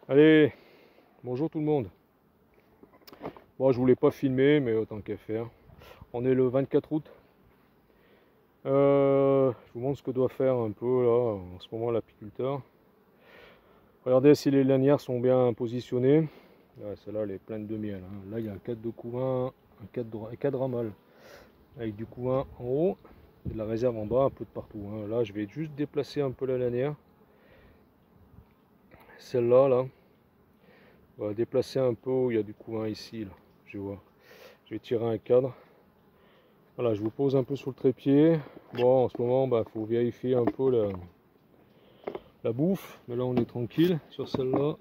Allez, bonjour tout le monde. Bon, je voulais pas filmer, mais autant qu'à faire. On est le 24 août. Je vous montre ce que doit faire un peu là, en ce moment, l'apiculteur. Regardez si les lanières sont bien positionnées. Ouais, celle-là, elle est pleine de miel, hein. Là, il y a un cadre de couvain, un cadre à mâle, avec du couvain en haut et de la réserve en bas, un peu de partout, hein. Là, je vais juste déplacer un peu la lanière. Celle-là, là, on va déplacer un peu où il y a du couvain ici, là. Je vois. Je vais tirer un cadre. Voilà, je vous pose un peu sur le trépied. Bon, en ce moment, bah, faut vérifier un peu la bouffe. Mais là, on est tranquille sur celle-là.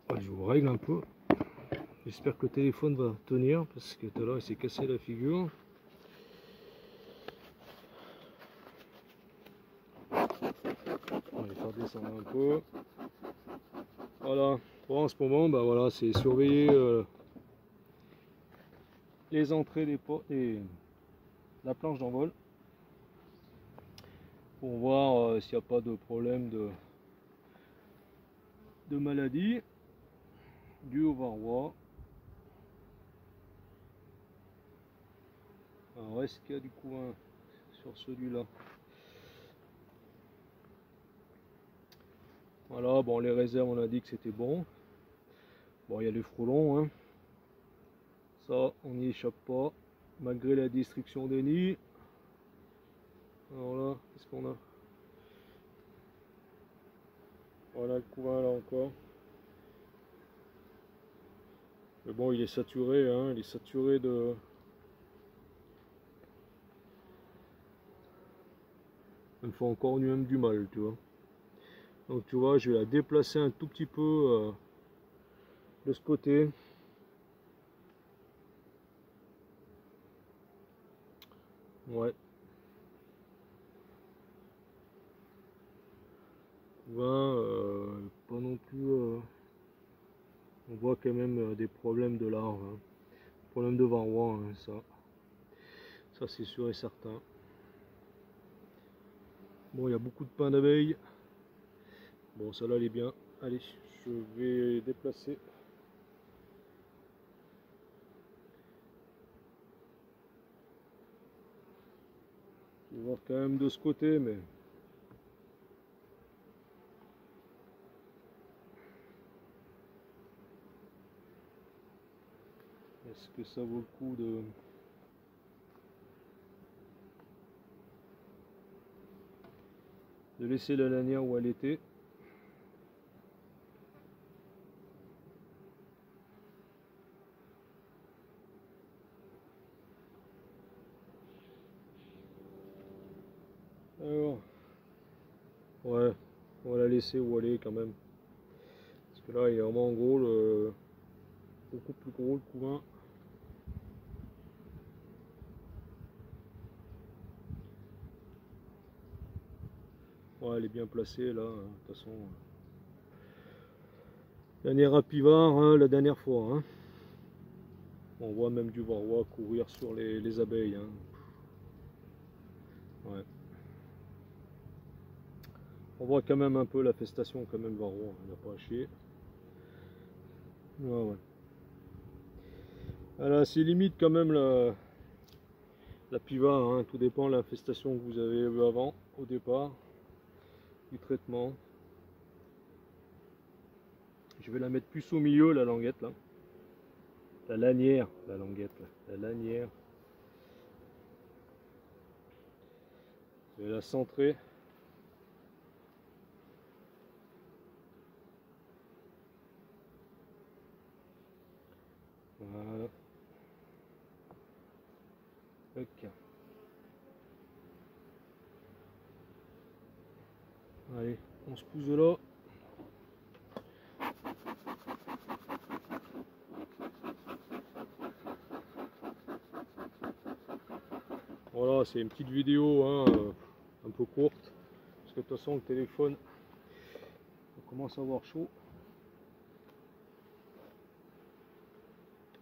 Ouais, je vous règle un peu. J'espère que le téléphone va tenir parce que tout à l'heure, il s'est cassé la figure. On va les faire descendre un peu. Voilà. Bon, en ce moment, bah voilà, c'est surveiller les entrées des pots et la planche d'envol pour voir s'il n'y a pas de problème de maladie due au varroa. Alors, est-ce qu'il y a du couvain sur celui-là? Voilà, bon, les réserves, on a dit que c'était bon. Bon, il y a les frelons, hein. Ça, on n'y échappe pas, malgré la destruction des nids. Alors là, qu'est-ce qu'on a? Voilà le couvain là encore. Mais bon, il est saturé, hein. Il est saturé de... Il me faut encore même du mal, tu vois. Donc tu vois, je vais la déplacer un tout petit peu de ce côté. Ouais. Couvain, pas non plus... on voit quand même des problèmes de larves, hein. Problème de varroa, hein, ça. Ça, c'est sûr et certain. Bon, il y a beaucoup de pain d'abeilles. Bon, celle-là, elle est bien. Allez, je vais déplacer. Je vais voir quand même de ce côté, mais... Est-ce que ça vaut le coup de laisser la lanière où elle était? Alors, ouais, on va la laisser où elle est quand même. Parce que là, il est vraiment gros, beaucoup plus gros le couvain. Ouais, elle est bien placée là, hein. De toute façon. Lanière à pivard, hein, la dernière fois, hein. On voit même du varroa courir sur les abeilles, hein. Ouais. On voit quand même un peu la festation, quand même, varroa, il n'a pas à chier. Ouais, ouais. Voilà, c'est limite quand même la pivard, hein. Tout dépend de l'infestation que vous avez eu avant, au départ, du traitement. Je vais la mettre plus au milieu, la languette, là. La lanière, la languette, là. La lanière. Je vais la centrer. Voilà. Ok. Allez, on se pousse de là. Voilà, c'est une petite vidéo, hein, un peu courte. Parce que de toute façon, le téléphone, on commence à avoir chaud.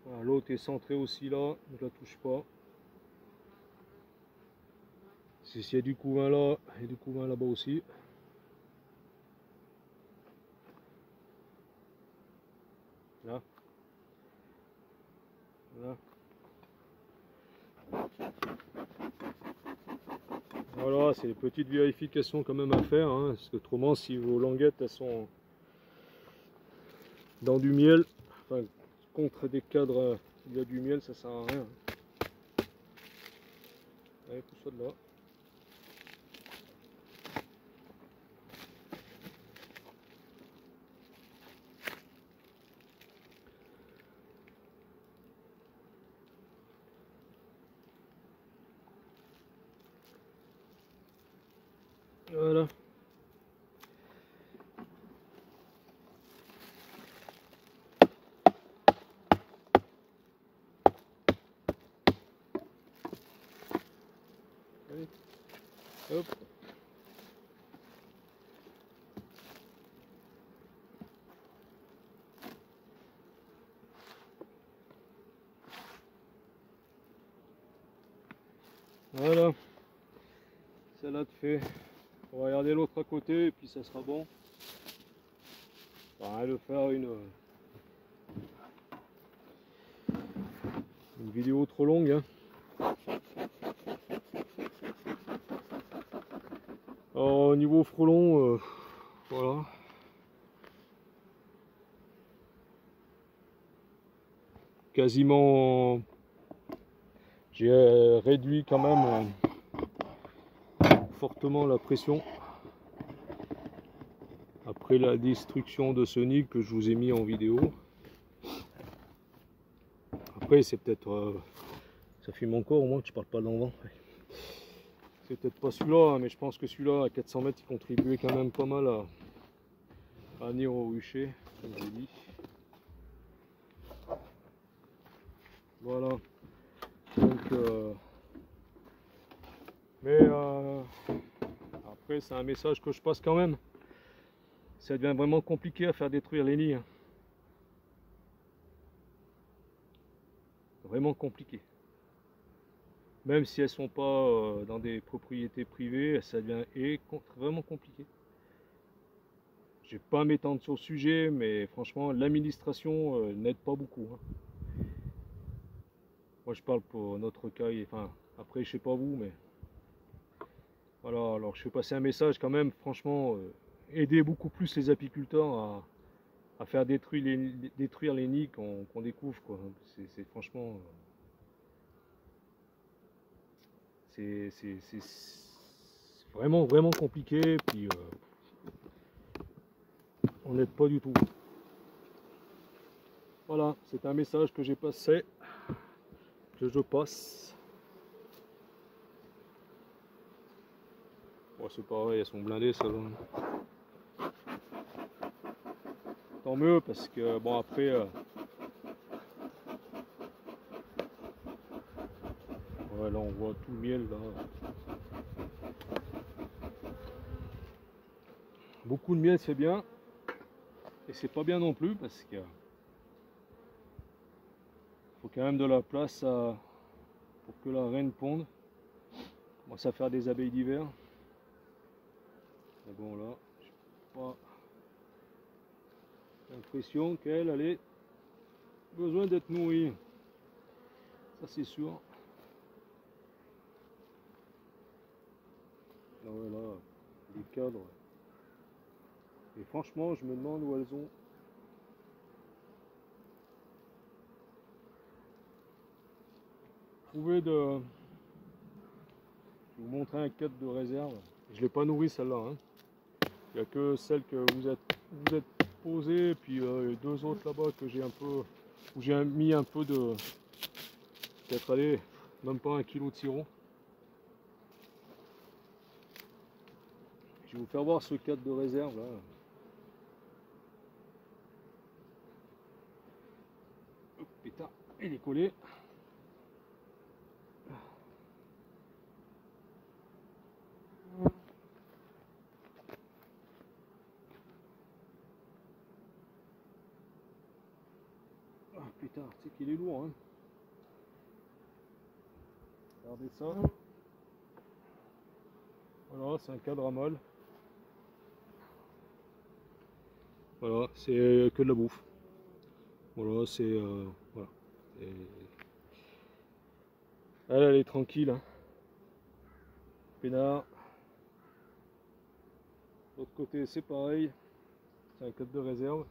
Voilà, l'autre est centré aussi là, ne la touche pas. S'il y a du couvain là, et du couvain là-bas aussi. Là. Là. Voilà, c'est des petites vérifications quand même à faire, hein, parce que autrement, si vos languettes elles sont dans du miel, enfin contre des cadres où il y a du miel, ça sert à rien. Allez, pousse ça de là. Voilà. Allez. Hop. Voilà. Salade fait. On va regarder l'autre à côté et puis ça sera bon. On va de faire une vidéo trop longue. Hein. Alors, au niveau frelon, voilà. Quasiment, j'ai réduit quand même fortement la pression après la destruction de ce nid que je vous ai mis en vidéo. Après c'est peut-être ça fume encore, au moins tu parles pas dans le vent. C'est peut-être pas celui-là, mais je pense que celui-là à 400 mètres il contribuait quand même pas mal à venir au rucher, comme j'ai dit. Voilà. Donc mais après c'est un message que je passe quand même. Ça devient vraiment compliqué à faire détruire les nids. Vraiment compliqué. Même si elles sont pas dans des propriétés privées, ça devient vraiment compliqué. Je vais pas m'étendre sur le sujet, mais franchement, l'administration n'aide pas beaucoup. Hein. Moi, je parle pour notre cas. Enfin, après, je sais pas vous, mais voilà. Alors, je fais passer un message quand même. Franchement, aider beaucoup plus les apiculteurs à faire détruire les nids qu'on découvre, quoi. C'est franchement. C'est vraiment compliqué, puis on n'aide pas du tout. Voilà, c'est un message que j'ai passé, que je passe. Bon, c'est pareil, elles sont blindées, ça va. Tant mieux, parce que bon, après ouais, là on voit tout le miel là. Beaucoup de miel c'est bien, et c'est pas bien non plus, parce que faut quand même de la place pour que la reine ponde. On va ça faire des abeilles d'hiver. Mais bon là, j'ai pas l'impression qu'elle ait besoin d'être nourrie. Ça c'est sûr. Là, ouais, là, les cadres. Et franchement, je me demande où elles ont trouvé de. Je vais vous montrer un cadre de réserve. Je ne l'ai pas nourri celle-là. Hein. Il n'y a que celle que vous êtes posée, et puis deux autres là-bas que j'ai un peu. Où j'ai mis un peu de. Peut-être aller, même pas 1 kg de sirop. Je vais vous faire voir ce cadre de réserve là. Hop, putain, il est collé. Ah putain, c'est qu'il est lourd. Hein. Regardez ça. Voilà, c'est un cadre à molle. Voilà, c'est que de la bouffe. Voilà, c'est voilà. Elle est tranquille, hein. Peinard. L'autre côté c'est pareil, c'est un cadre de réserve.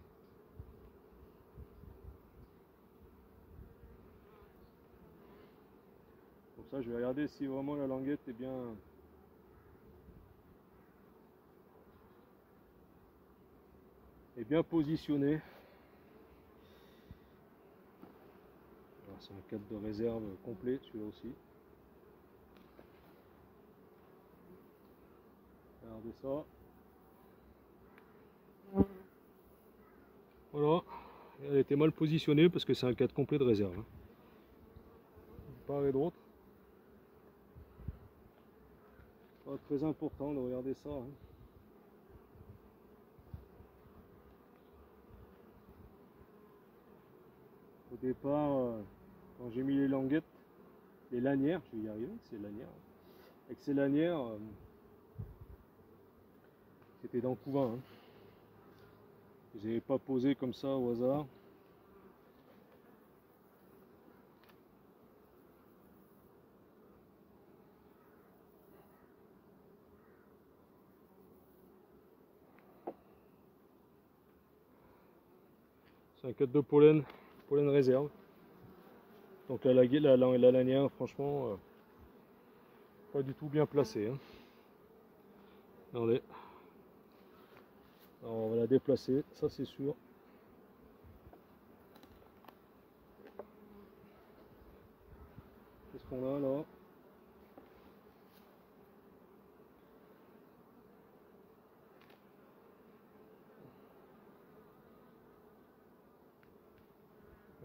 Comme ça je vais regarder si vraiment la languette est bien positionnée. C'est un cadre de réserve complet celui-là aussi. Regardez ça. Voilà, elle était mal positionnée parce que c'est un cadre complet de réserve. De part et d'autre. Pas très important de regarder ça. Hein. Au départ, quand j'ai mis les languettes, les lanières, je vais y arriver, c'est lanières. Avec ces lanières, c'était dans le couvain. Hein. Je les avais pas posé comme ça au hasard. C'est un cadre de pollen réserve. Donc la lanière, franchement, pas du tout bien placée. Hein. Regardez. Alors on va la déplacer, ça c'est sûr. Qu'est-ce qu'on a là?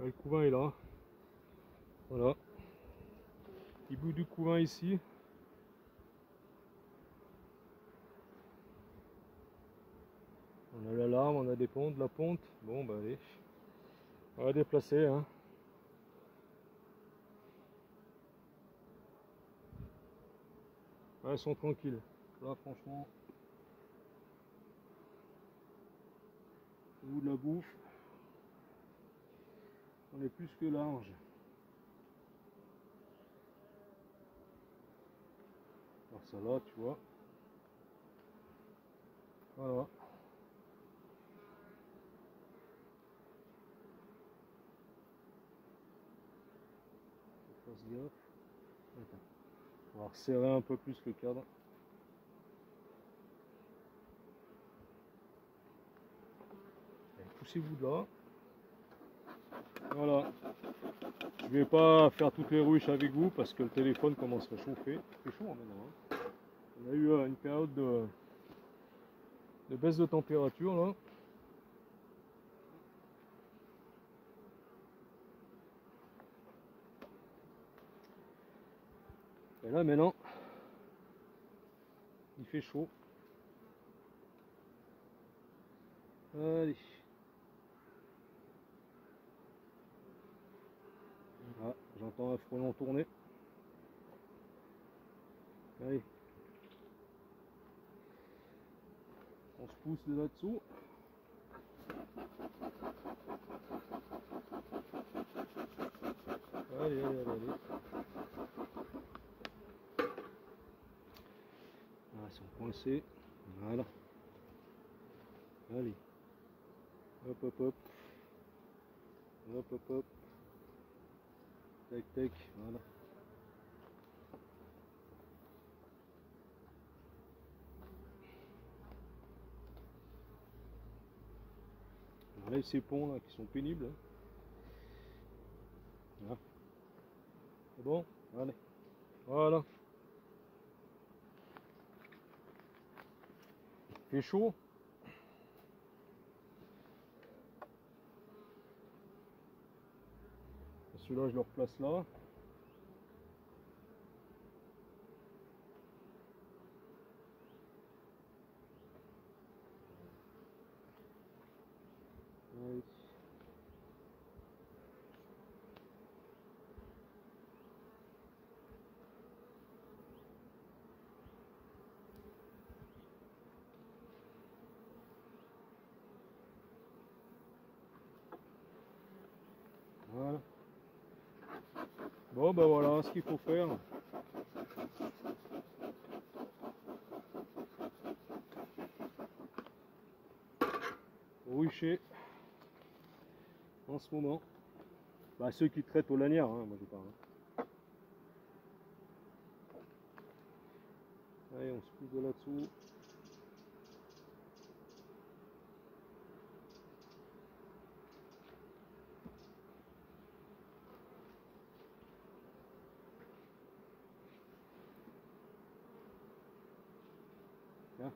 Le couvain est là. Voilà. Petit bout du couvain ici. On a l'alarme, on a des pontes, la ponte. Bon bah allez. On va déplacer. Hein. Ouais, elles sont tranquilles. Là franchement. Au bout de la bouffe. On est plus que large. Alors ça là, tu vois. Voilà. Fasse gaffe. Attends. On va resserrer un peu plus le cadre. Poussez-vous de là. Voilà. Je vais pas faire toutes les ruches avec vous parce que le téléphone commence à chauffer. C'est chaud maintenant. Hein. On a eu une période de baisse de température là. Et là maintenant, il fait chaud. Allez. Ah, j'entends un frelon tourner. Allez. On se pousse de là-dessous. Allez, allez, allez, allez. Ah, ils sont coincés. Voilà. Allez. Hop, hop, hop. Hop, hop, hop. Tac, tac. Voilà. On enlève ces ponts là qui sont pénibles. Hein. Voilà. C'est bon? Allez. Voilà. Il fait chaud. Celui-là, je le replace là. Ouais. Bon ben voilà ce qu'il faut faire. Rucher en ce moment. Bah, ceux qui traitent aux lanières, hein, moi je parle. Allez, on se pousse de là-dessous. Tiens.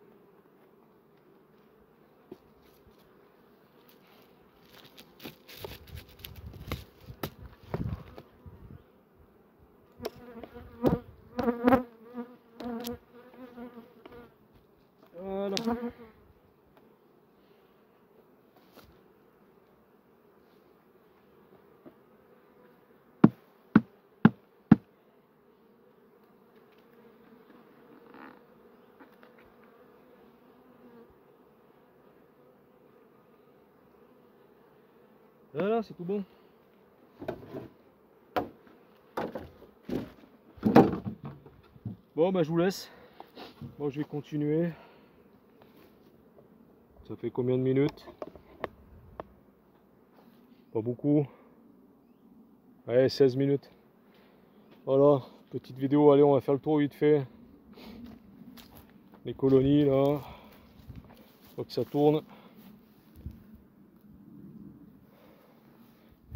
Voilà. Voilà, c'est tout bon. Bon, bah je vous laisse. Bon, je vais continuer. Ça fait combien de minutes? Pas beaucoup. Allez, 16 minutes. Voilà, petite vidéo. Allez, on va faire le tour vite fait. Les colonies là. Faut que ça tourne.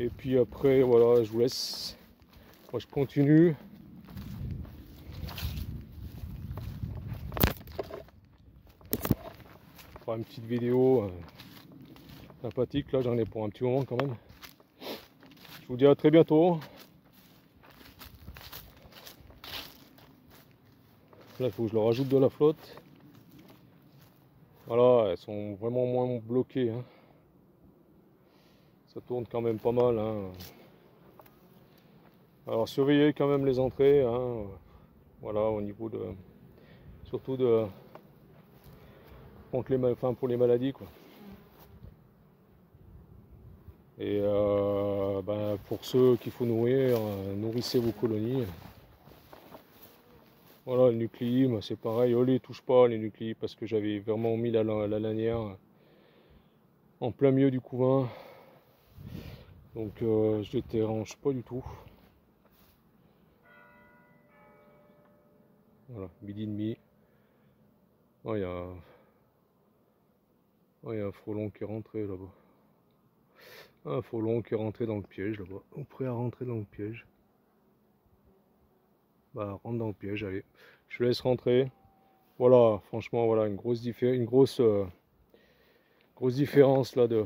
Et puis après, voilà, je vous laisse. Moi, je continue. On fera une petite vidéo sympathique. Là, j'en ai pour un petit moment quand même. Je vous dis à très bientôt. Là, il faut que je leur rajoute de la flotte. Voilà, elles sont vraiment moins bloquées. Hein. Ça tourne quand même pas mal. Hein. Alors surveillez quand même les entrées. Hein. Voilà, au niveau de... Surtout de... contre les, enfin, pour les maladies, quoi. Et ben, pour ceux qu'il faut nourrir, nourrissez vos colonies. Voilà, le nucléi, c'est pareil, on les touche pas les nucléi parce que j'avais vraiment mis la lanière en plein milieu du couvain. Donc je les dérange pas du tout. Voilà, midi et demi. Oh, il y a un frelon qui est rentré là-bas. Un frelon qui est rentré dans le piège là-bas. On prêt à rentrer dans le piège. Bah rentre dans le piège, allez. Je laisse rentrer. Voilà, franchement, voilà une grosse différence là de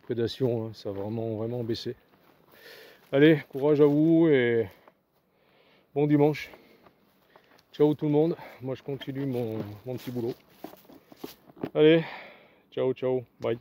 prédation. Hein. Ça a vraiment baissé. Allez, courage à vous et bon dimanche. Ciao tout le monde. Moi je continue mon petit boulot. Allez, ciao, bye.